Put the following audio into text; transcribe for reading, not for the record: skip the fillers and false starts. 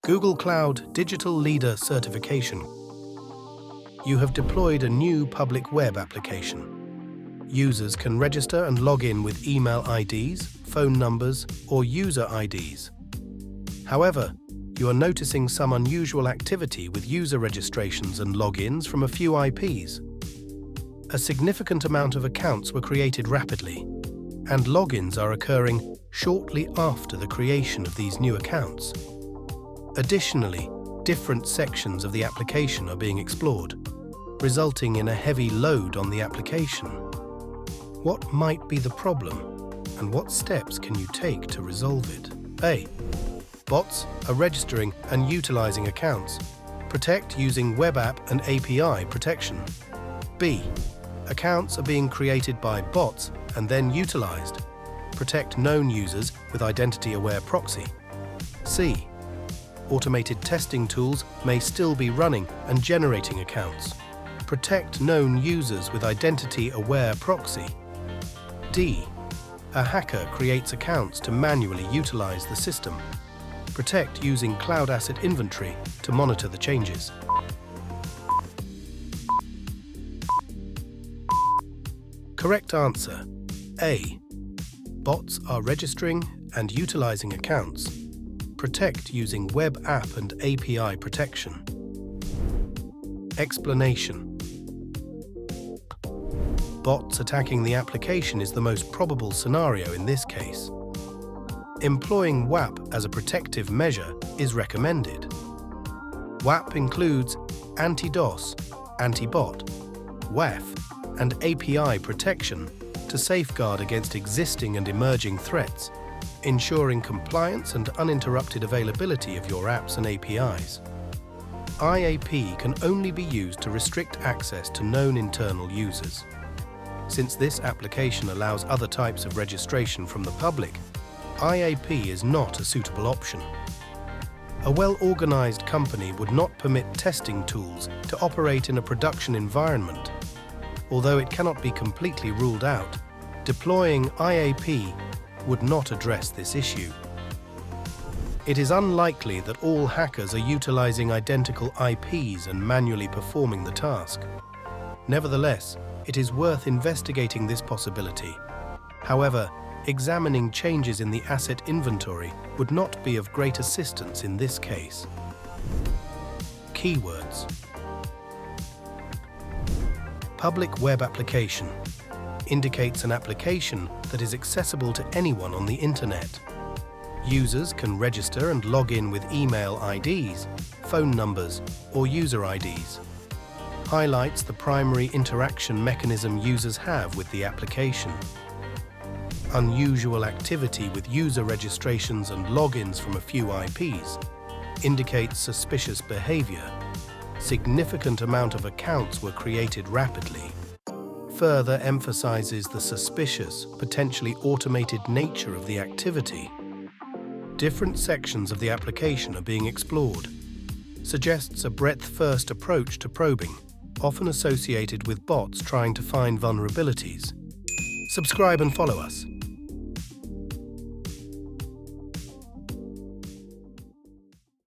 Google Cloud Digital Leader Certification. You have deployed a new public web application. Users can register and log in with email IDs, phone numbers, or user IDs. However, you are noticing some unusual activity with user registrations and logins from a few IPs. A significant amount of accounts were created rapidly, and logins are occurring shortly after the creation of these new accounts. Additionally, different sections of the application are being explored, resulting in a heavy load on the application. What might be the problem, and what steps can you take to resolve it? A. Bots are registering and utilizing accounts. Protect using web app and API protection. B. Accounts are being created by bots and then utilized. Protect known users with identity-aware proxy. C. Automated testing tools may still be running and generating accounts. Protect known users with identity-aware proxy. D. A hacker creates accounts to manually utilize the system. Protect using Cloud Asset Inventory to monitor the changes. Correct answer: A. Bots are registering and utilizing accounts. Protect using web app and API protection. Explanation: Bots attacking the application is the most probable scenario in this case. Employing WAP as a protective measure is recommended. WAP includes anti-DOS, anti-bot, WAF, and API protection to safeguard against existing and emerging threats, ensuring compliance and uninterrupted availability of your apps and APIs. IAP can only be used to restrict access to known internal users. Since this application allows other types of registration from the public, IAP is not a suitable option. A well-organized company would not permit testing tools to operate in a production environment. Although it cannot be completely ruled out, deploying IAP would not address this issue. It is unlikely that all hackers are utilizing identical IPs and manually performing the task. Nevertheless, it is worth investigating this possibility. However, examining changes in the asset inventory would not be of great assistance in this case. Keywords: Public web application indicates an application that is accessible to anyone on the internet. Users can register and log in with email IDs, phone numbers, or user IDs. Highlights the primary interaction mechanism users have with the application. Unusual activity with user registrations and logins from a few IPs indicates suspicious behavior. Significant amount of accounts were created rapidly. Further emphasizes the suspicious, potentially automated nature of the activity. Different sections of the application are being explored. Suggests a breadth-first approach to probing, often associated with bots trying to find vulnerabilities. Subscribe and follow us.